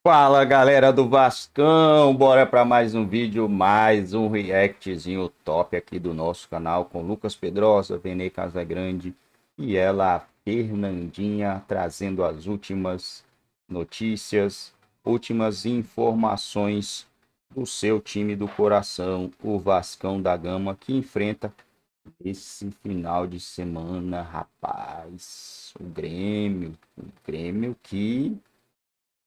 Fala galera do Vascão, bora para mais um vídeo, mais um reactzinho top aqui do nosso canal com Lucas Pedrosa, Vene Casagrande e ela, a Fernandinha, trazendo as últimas notícias, últimas informações do seu time do coração, o Vascão da Gama, que enfrenta esse final de semana, rapaz, o Grêmio que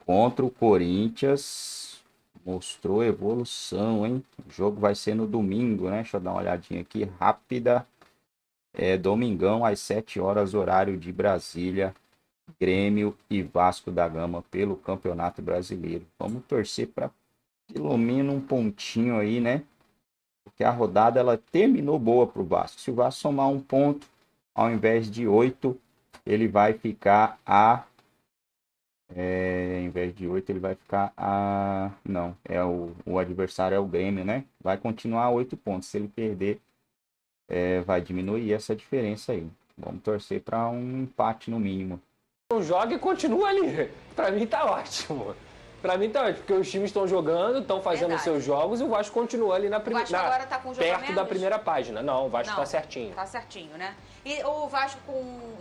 contra o Corinthians mostrou evolução, hein? O jogo vai ser no domingo, né? Deixa eu dar uma olhadinha aqui rápida. Domingão às 7 horas, horário de Brasília. Grêmio e Vasco da Gama pelo Campeonato Brasileiro. Vamos torcer para pelo menos um pontinho aí, né? Porque a rodada ela terminou boa para o Vasco. Se o Vasco somar um ponto, ao invés de 8, ele vai ficar em vez de 8, ele vai ficar a... Não, o adversário é o Grêmio, né? Vai continuar a 8 pontos. Se ele perder, vai diminuir essa diferença aí. Vamos torcer para um empate no mínimo. Não joga e continua ali. Pra mim tá ótimo. Pra mim tá ótimo, porque os times estão jogando, estão fazendo seus jogos e o Vasco continua ali na primeira. O Vasco agora tá com jogo perto menos? da primeira página. Não, o Vasco Não, tá certinho. Tá certinho, né? E o Vasco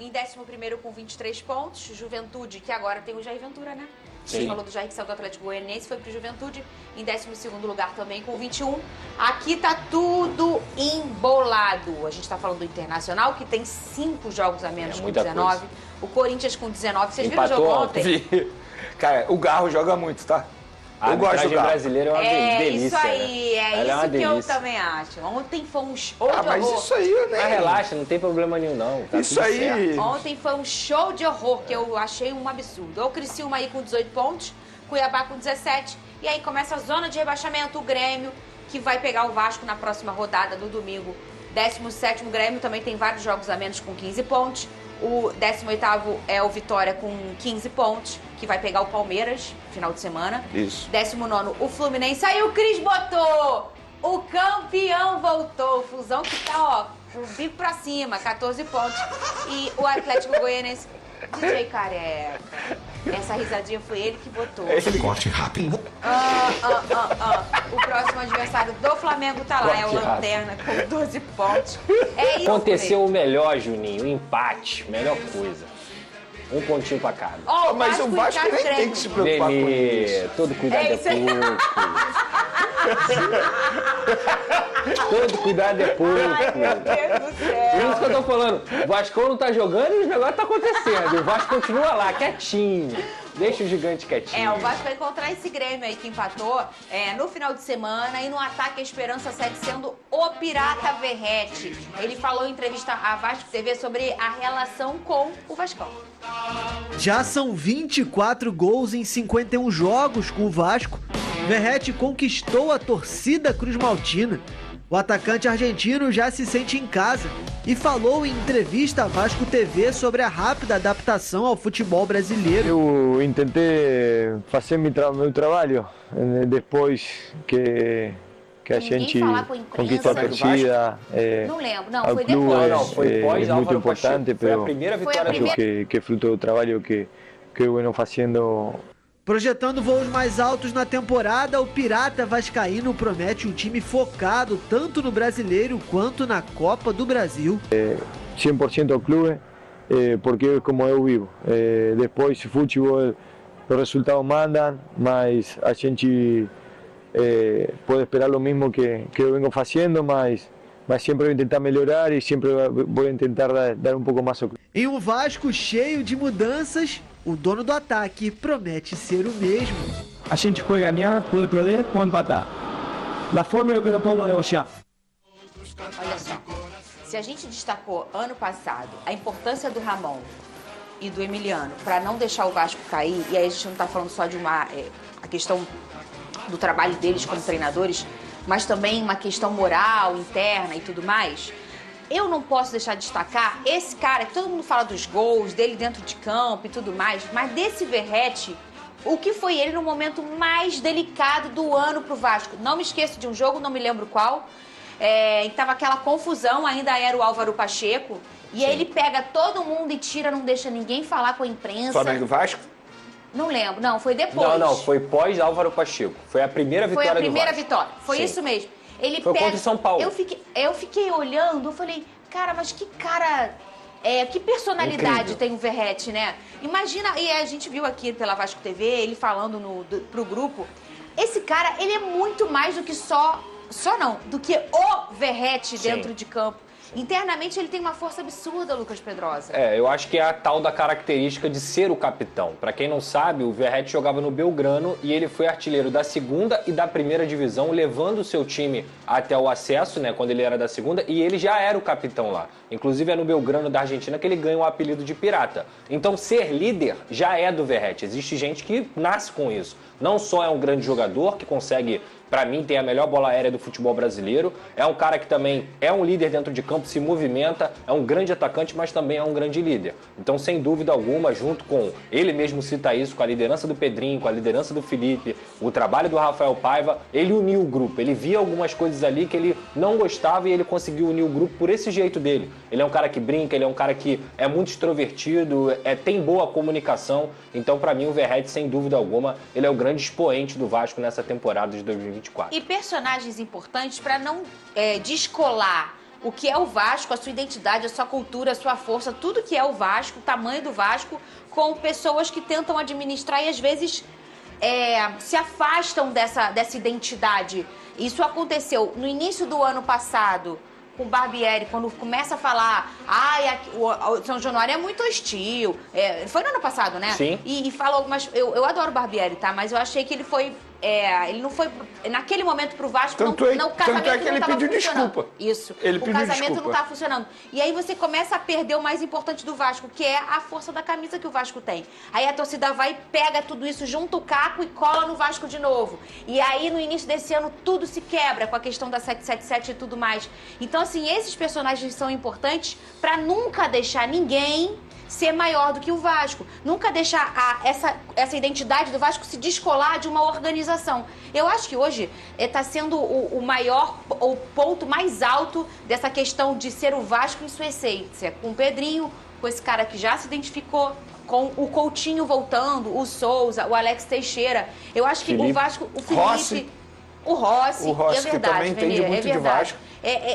em 11º com 23 pontos, Juventude, que agora tem o Jair Ventura, né? Sim. Você falou do Jair que saiu do Atlético Goianiense, foi pro Juventude, em 12º lugar também com 21. Aqui tá tudo embolado. A gente tá falando do Internacional, que tem 5 jogos a menos com 19. Coisa. O Corinthians com 19. Vocês viram o Empatou jogo ontem? Vi. Cara, o Garro joga muito, tá? A Eu gosto do arbitragem Garro. brasileira é uma delícia. Isso aí, né? Ela é uma isso que eu delícia. também acho. Ontem foi um show de Mas horror. isso aí, né? Mas relaxa, não tem problema nenhum não. Tá Isso tudo aí. certo. Ontem foi um show de horror, que eu achei um absurdo. O Criciúma aí com 18 pontos, Cuiabá com 17. E aí começa a zona de rebaixamento, o Grêmio, que vai pegar o Vasco na próxima rodada, no domingo. 17º Grêmio também tem vários jogos a menos com 15 pontos. O 18º é o Vitória com 15 pontos, que vai pegar o Palmeiras, final de semana. Isso. 19º o Fluminense. Aí o Cris botou! O campeão voltou. O Fusão que tá, ó, o bico pra cima, 14 pontos. E o Atlético Goianiense, DJ Careca. Essa risadinha foi ele que botou. Corte rápido. O próximo adversário do Flamengo tá lá, é o Corte Lanterna com 12 pontos. É isso. Aconteceu o melhor, Juninho, o empate, melhor coisa. Um pontinho pra cada. Ó, Mas o Vasco tá nem tem treme. que se preocupar com Nenê, isso. todo cuidado É é isso aí. pouco. Todo cuidado é pouco. Ai, meu Deus do Por céu. isso que eu tô falando, o Vasco não tá jogando e o negócio tá acontecendo. O Vasco continua lá, quietinho. Deixa o gigante quietinho. O Vasco vai encontrar esse Grêmio aí que empatou no final de semana e no ataque a esperança segue sendo o Pirata Verrete. Ele falou em entrevista à Vasco TV sobre a relação com o Vascão. Já são 24 gols em 51 jogos com o Vasco. Verrete conquistou a torcida cruz-maltina. O atacante argentino já se sente em casa e falou em entrevista à Vasco TV sobre a rápida adaptação ao futebol brasileiro. Eu tentei fazer meu trabalho depois que a Ninguém gente falar com a imprensa, conquista a né? torcida. Não lembro, não, Ao foi clube depois. Não, foi pós é muito Álvaro importante, Pacheco. Foi a pero primeira Foi a vitória do primeira. acho que é fruto do trabalho que eu venho fazendo. Projetando voos mais altos na temporada, o Pirata Vascaíno promete um time focado tanto no Brasileiro quanto na Copa do Brasil. 100% ao clube, porque é como eu vivo. Depois, futebol, os resultados mandam, mas a gente pode esperar o mesmo que eu venho fazendo, mas sempre vou tentar melhorar e sempre vou tentar dar um pouco mais ao clube. Em um Vasco cheio de mudanças, o dono do ataque promete ser o mesmo. A gente pode ganhar, pode perder, pode empatar. A forma que eu posso negociar. Olha só, se a gente destacou ano passado a importância do Ramon e do Emiliano para não deixar o Vasco cair, e aí a gente não está falando só de a questão do trabalho deles como treinadores, mas também uma questão moral, interna e tudo mais, eu não posso deixar de destacar esse cara, que todo mundo fala dos gols, dele dentro de campo e tudo mais, mas desse Verrete, o que foi ele no momento mais delicado do ano pro Vasco. Não me esqueço de um jogo, não me lembro qual, e tava aquela confusão, ainda era o Álvaro Pacheco, e aí ele pega todo mundo e tira, não deixa ninguém falar com a imprensa. Flamengo e Vasco? Não lembro. Não, foi depois. Não, foi pós Álvaro Pacheco. Foi a primeira vitória do Vasco. Foi a primeira vitória. Foi Sim. isso mesmo. Ele Foi contra o São Paulo. Eu fiquei olhando, eu falei, cara, mas que cara... que personalidade Incrível. tem o Verratti, né? Imagina, e a gente viu aqui pela Vasco TV, ele falando pro grupo. Esse cara, ele é muito mais do que do que o Verratti dentro de campo. Internamente ele tem uma força absurda, Lucas Pedrosa. Eu acho que é a tal da característica de ser o capitão. Pra quem não sabe, o Verratti jogava no Belgrano e ele foi artilheiro da segunda e da primeira divisão, levando o seu time até o acesso, né, quando ele era da segunda, e ele já era o capitão lá. Inclusive é no Belgrano da Argentina que ele ganha o apelido de pirata. Então ser líder já é do Verratti. Existe gente que nasce com isso. Não só é um grande jogador que consegue, pra mim, ter a melhor bola aérea do futebol brasileiro, é um cara que também é um líder dentro de campo, se movimenta, é um grande atacante, mas também é um grande líder. Então, sem dúvida alguma, junto com, ele mesmo cita isso, com a liderança do Pedrinho, com a liderança do Felipe, o trabalho do Rafael Paiva, ele uniu o grupo. Ele via algumas coisas ali que ele não gostava e ele conseguiu unir o grupo por esse jeito dele. Ele é um cara que brinca, ele é um cara que é muito extrovertido, tem boa comunicação. Então, pra mim, o Verratti, sem dúvida alguma, ele é o grande expoente do Vasco nessa temporada de 2024. E personagens importantes para não descolar o que é o Vasco, a sua identidade, a sua cultura, a sua força, tudo que é o Vasco, o tamanho do Vasco, com pessoas que tentam administrar e às vezes se afastam dessa identidade. Isso aconteceu no início do ano passado com o Barbieri, quando começa a falar, o São Januário é muito hostil. Foi no ano passado, né? Sim. E falou algumas... Eu adoro o Barbieri, tá? Mas eu achei que ele foi... ele não foi... Naquele momento pro Vasco, o casamento que ele não tava pediu funcionando. desculpa. Isso. Ele O pediu casamento desculpa. não tava funcionando. E aí você começa a perder o mais importante do Vasco, que é a força da camisa que o Vasco tem. Aí a torcida vai e pega tudo isso, junta o caco e cola no Vasco de novo. E aí no início desse ano tudo se quebra com a questão da 777 e tudo mais. Então assim, esses personagens são importantes para nunca deixar ninguém ser maior do que o Vasco. Nunca deixar essa identidade do Vasco se descolar de uma organização. Eu acho que hoje está sendo o ponto mais alto dessa questão de ser o Vasco em sua essência. Com o Pedrinho, com esse cara que já se identificou, com o Coutinho voltando, o Souza, o Alex Teixeira. Eu acho que Felipe. o Vasco, o Felipe... Rossi. O Rossi, que é verdade, também entende Venê, muito de verdade. Vasco.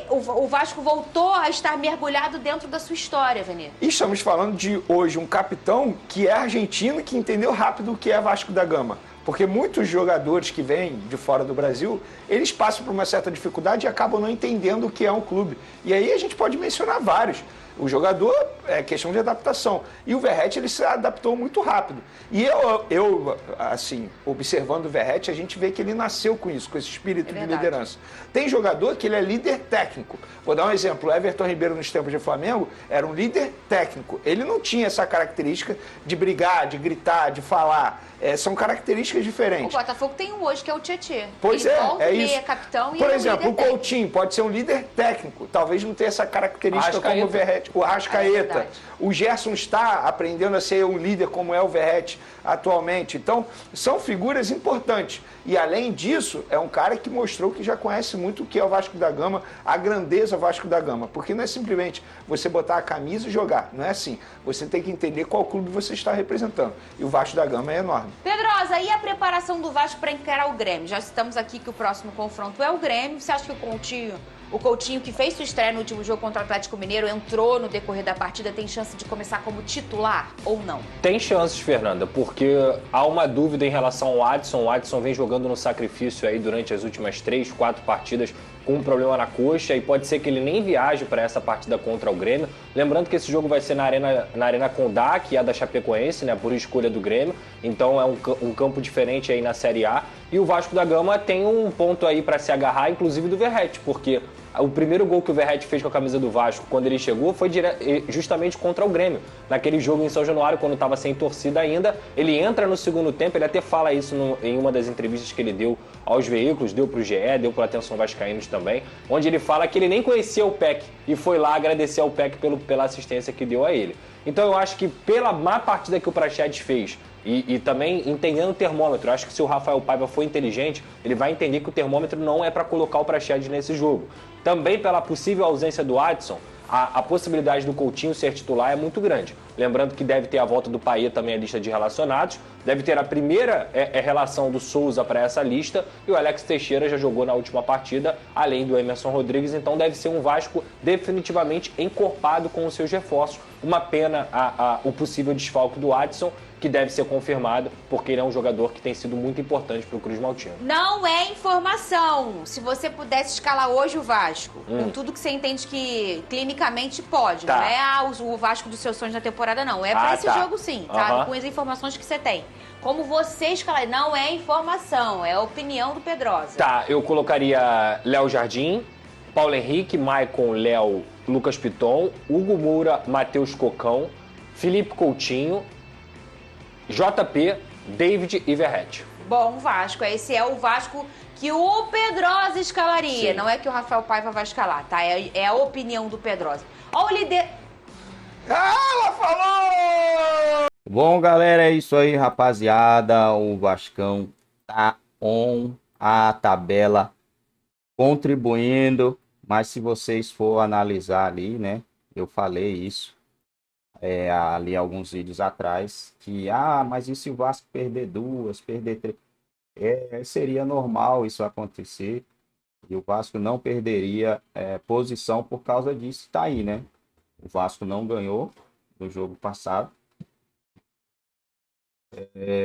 O Vasco voltou a estar mergulhado dentro da sua história, Venê. E estamos falando de hoje um capitão que é argentino, que entendeu rápido o que é Vasco da Gama. Porque muitos jogadores que vêm de fora do Brasil, eles passam por uma certa dificuldade e acabam não entendendo o que é um clube. E aí a gente pode mencionar vários. O jogador é questão de adaptação. E o Verratti, ele se adaptou muito rápido. E eu assim, observando o Verratti, a gente vê que ele nasceu com isso, com esse espírito de liderança. Tem jogador que ele é líder técnico. Vou dar um exemplo. O Everton Ribeiro, nos tempos de Flamengo, era um líder técnico. Ele não tinha essa característica de brigar, de gritar, de falar. São características diferentes. O Botafogo tem um hoje, que é o Tietê. Pois ele é isso. É capitão e Por ele exemplo, é um o líder Coutinho pode ser um líder técnico, talvez não tenha essa característica Arrascaeta. como o Verratti. O Arrascaeta. verdade. O Gerson está aprendendo a ser um líder como é o Verratti atualmente. Então, são figuras importantes. E além disso, é um cara que mostrou que já conhece muito o que é o Vasco da Gama, a grandeza Vasco da Gama. Porque não é simplesmente você botar a camisa e jogar. Não é assim. Você tem que entender qual clube você está representando. E o Vasco da Gama é enorme. Pedrosa, e a preparação do Vasco para encarar o Grêmio? Já citamos aqui que o próximo confronto é o Grêmio. Você acha que o Coutinho, que fez sua estreia no último jogo contra o Atlético Mineiro, entrou no decorrer da partida, tem chance de começar como titular ou não? Tem chances, Fernanda, porque há uma dúvida em relação ao Adson. O Adson vem jogando no sacrifício aí durante as últimas 3, 4 partidas com um problema na coxa e pode ser que ele nem viaje para essa partida contra o Grêmio. Lembrando que esse jogo vai ser na Arena Condá, que é a da Chapecoense, né, por escolha do Grêmio. Então é um campo diferente aí na Série A. E o Vasco da Gama tem um ponto aí para se agarrar, inclusive do Verratti, porque o primeiro gol que o Verratti fez com a camisa do Vasco, quando ele chegou, foi justamente contra o Grêmio. Naquele jogo em São Januário, quando estava sem torcida ainda, ele entra no segundo tempo, ele até fala isso em uma das entrevistas que ele deu aos veículos, deu para o GE, deu para a Atenção Vascaínos também, onde ele fala que ele nem conhecia o PEC e foi lá agradecer ao PEC pela assistência que deu a ele. Então eu acho que pela má partida que o Praxedes fez, e também entendendo o termômetro, acho que se o Rafael Paiva for inteligente, ele vai entender que o termômetro não é para colocar o Praxedes nesse jogo. Também pela possível ausência do Adson, a possibilidade do Coutinho ser titular é muito grande. Lembrando que deve ter a volta do Payet também à lista de relacionados, deve ter a primeira relação do Souza para essa lista, e o Alex Teixeira já jogou na última partida, além do Emerson Rodrigues, então deve ser um Vasco definitivamente encorpado com os seus reforços. Uma pena o possível desfalque do Adson, que deve ser confirmado, porque ele é um jogador que tem sido muito importante para o Cruz Maltino. Não é informação. Se você pudesse escalar hoje o Vasco, com tudo que você entende que clinicamente pode, Tá. não é o Vasco dos seus sonhos na temporada, não. É pra esse tá. jogo sim, tá? Aham. Com as informações que você tem. Como você escalar, não é informação, é a opinião do Pedrosa. Tá, eu colocaria Léo Jardim, Paulo Henrique, Maicon, Léo, Lucas Piton, Hugo Moura, Matheus Cocão, Felipe Coutinho, JP, David e Verratti. Bom, Vasco, esse é o Vasco que o Pedrosa escalaria. Sim. Não é que o Rafael Paiva vai escalar, tá? É a opinião do Pedrosa. Ó, o líder... Ela falou! Bom, galera, é isso aí, rapaziada. O Vascão tá on a tabela, contribuindo. Mas se vocês for analisar ali, né? Eu falei isso ali alguns vídeos atrás, que mas e se o Vasco perder 2, perder 3? Seria normal isso acontecer. E o Vasco não perderia posição por causa disso. Tá aí, né? O Vasco não ganhou no jogo passado.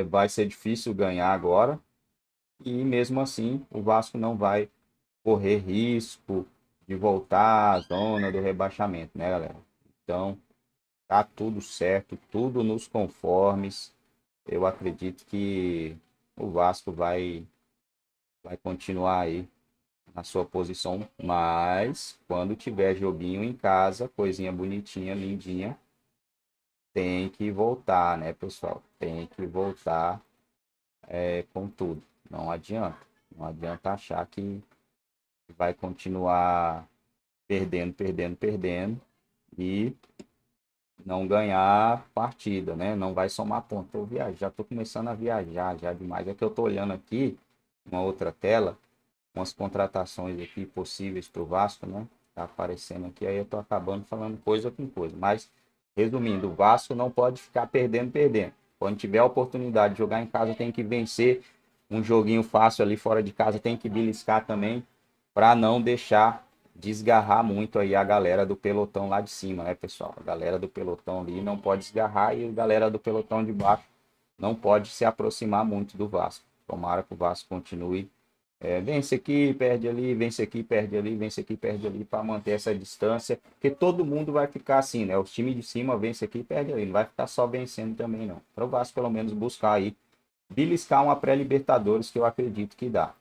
Vai ser difícil ganhar agora. E mesmo assim, o Vasco não vai correr risco de voltar à zona do rebaixamento, né, galera? Então, tá tudo certo, tudo nos conformes. Eu acredito que o Vasco vai continuar aí na sua posição, mas quando tiver joguinho em casa, coisinha bonitinha, lindinha, tem que voltar, né, pessoal? Tem que voltar com tudo. Não adianta. Não adianta achar que vai continuar perdendo e não ganhar partida, né? Não vai somar ponto. Já tô começando a viajar já demais. É que eu tô olhando aqui, uma outra tela, umas contratações aqui possíveis pro Vasco, né? Tá aparecendo aqui, aí eu tô acabando falando coisa com coisa. Mas, resumindo, o Vasco não pode ficar perdendo. Quando tiver a oportunidade de jogar em casa, tem que vencer. Um joguinho fácil ali fora de casa, tem que beliscar também, para não deixar desgarrar muito aí a galera do pelotão lá de cima, né, pessoal? A galera do pelotão ali não pode desgarrar e a galera do pelotão de baixo não pode se aproximar muito do Vasco. Tomara que o Vasco continue. Vence aqui, perde ali, vence aqui, perde ali, vence aqui, perde ali, para manter essa distância, porque todo mundo vai ficar assim, né? Os times de cima vence aqui, perde ali, não vai ficar só vencendo também, não. Para o Vasco, pelo menos, buscar aí beliscar uma pré-Libertadores, que eu acredito que dá.